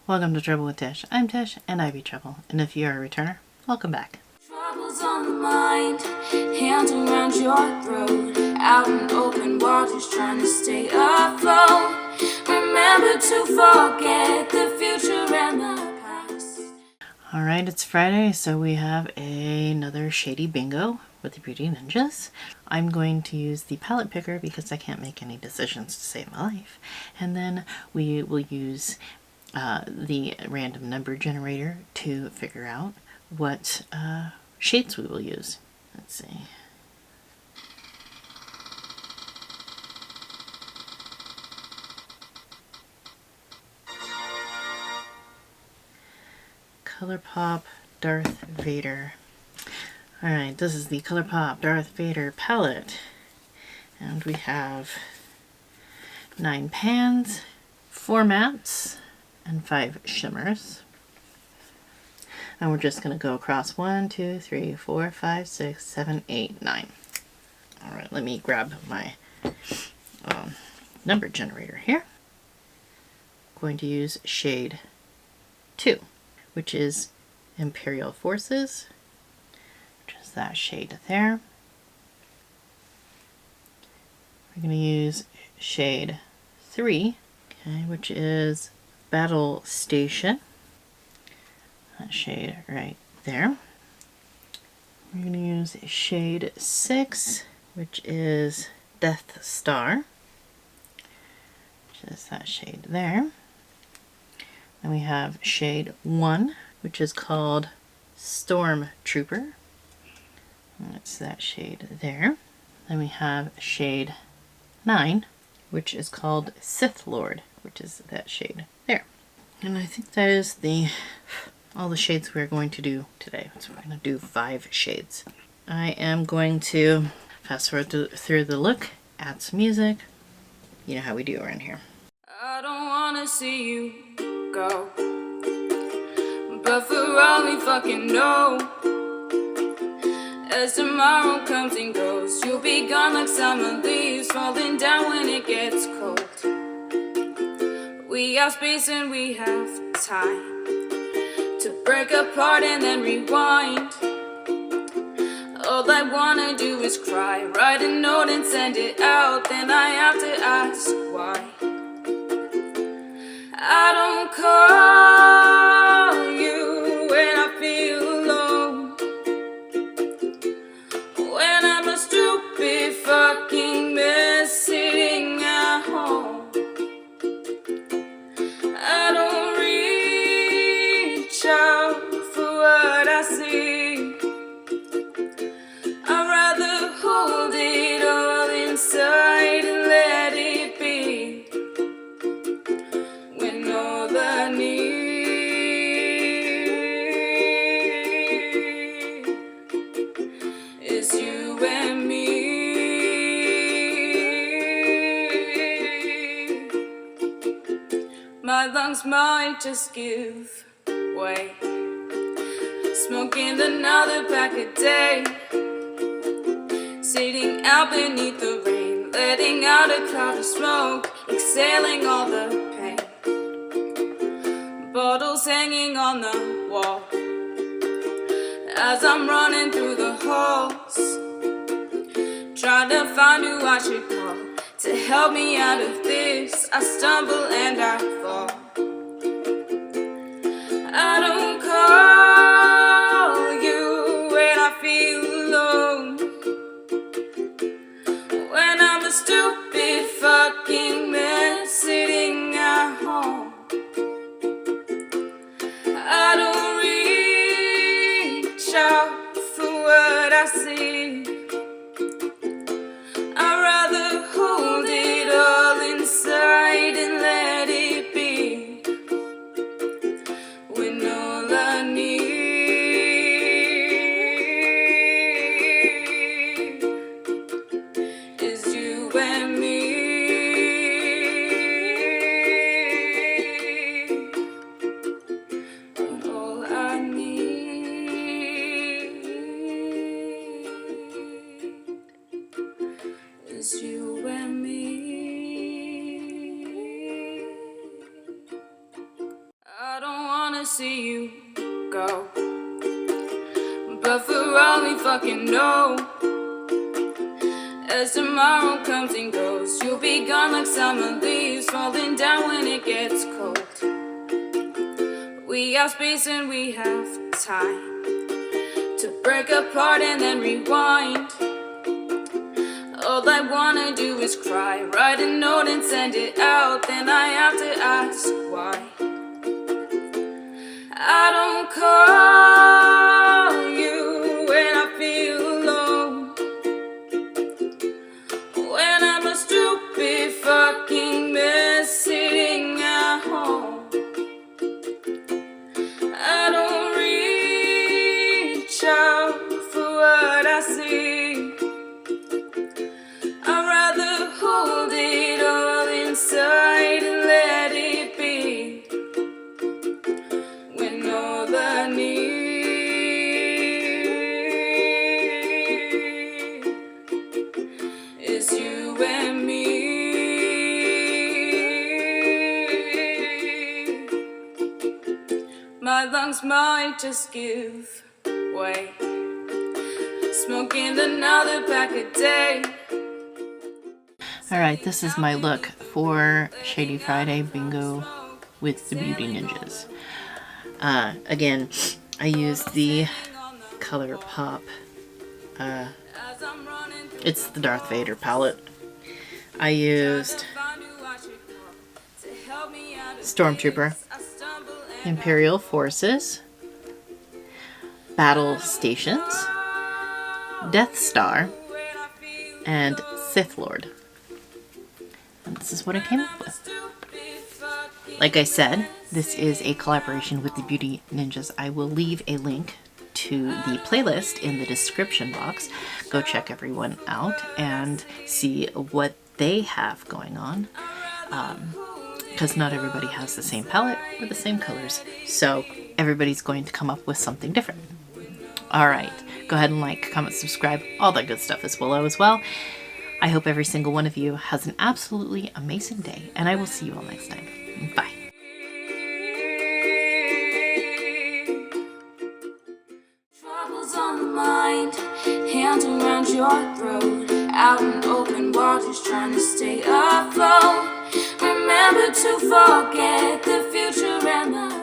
Welcome to Trouble with Tish. I'm Tish, and I be Trouble. And if you are a returner, welcome back. Troubles on the mind, hands around your throat, out in open waters trying to stay afloat. Remember to forget the future and the past. Alright, it's Friday, so we have another Shady Bingo with the Beauty Ninjas. I'm going to use the palette picker because I can't make any decisions to save my life. And then we will use the random number generator to figure out what shades we will use. Let's see. ColourPop Darth Vader. Alright, this is the ColourPop Darth Vader palette. And we have 9 pans, 4 mattes, and 5 shimmers. And we're just going to go across 1, 2, 3, 4, 5, 6, 7, 8, 9. Alright, let me grab my number generator here. I'm going to use shade 2, which is Imperial Forces, which is that shade there. We're going to use shade 3, okay, which is Battle Station, that shade right there. We're going to use shade 6, which is Death Star, which is that shade there. Then we have shade 1, which is called Storm Trooper. That's that shade there. Then we have shade 9, which is called Sith Lord, which is that shade there. And I think that is all the shades we're going to do today. So we're going to do 5 shades. I am going to fast forward through the look, add some music. You know how we do around here. I don't wanna see you go, but for all we fucking know, as tomorrow comes and goes, you'll be gone like summer leaves falling down when it gets cold. We have space and we have time to break apart and then rewind. All I wanna do is cry, write a note and send it out, then I have to ask why. I don't call you when I feel alone, when I'm a stupid fucking mess sitting at home. I don't reach out for what I see. I'd rather hold it all inside and let it be, when all I need is you and me. My lungs might just give way, smoking another pack a day, sitting out beneath the rain, letting out a cloud of smoke, exhaling all the pain. Bottles hanging on the wall as I'm running through the halls, trying to find who I should call to help me out of this. I stumble and I fall. I don't call you when I feel alone, when I'm a stupid fucking mess sitting at home. I don't reach out for what I see. I'd rather hold it all inside and let it be, when all I need is you and me. When all I need wanna see you go. But for all we fucking know, as tomorrow comes and goes, you'll be gone like summer leaves falling down when it gets cold. We have space and we have time to break apart and then rewind. All I wanna do is cry, write a note and send it out. Then I have to ask why I don't call you when I feel alone, when I'm a stupid fucking mess sitting at home. I don't reach out for what I see. I'd rather hold it all inside and let it be, when all I need is you and me. My lungs might just give way, smoking another pack a day. Alright, this is my look for Shady Friday Bingo with the Beauty Ninjas. Again, I used the Color Pop. It's the Darth Vader palette. I used Stormtrooper, Imperial Forces, Battle Stations, Death Star, and Sith Lord. And this is what I came up with. Like I said, this is a collaboration with the Beauty Ninjas. I will leave a link to the playlist in the description box. Go check everyone out and see what they have going on. Because not everybody has the same palette or the same colors. So everybody's going to come up with something different. Alright, go ahead and like, comment, subscribe, all that good stuff is below as well. I hope every single one of you has an absolutely amazing day, and I will see you all next time. Bye. Troubles on the mind, hands around your throat, out in open waters trying to stay afloat. Remember to forget the future and the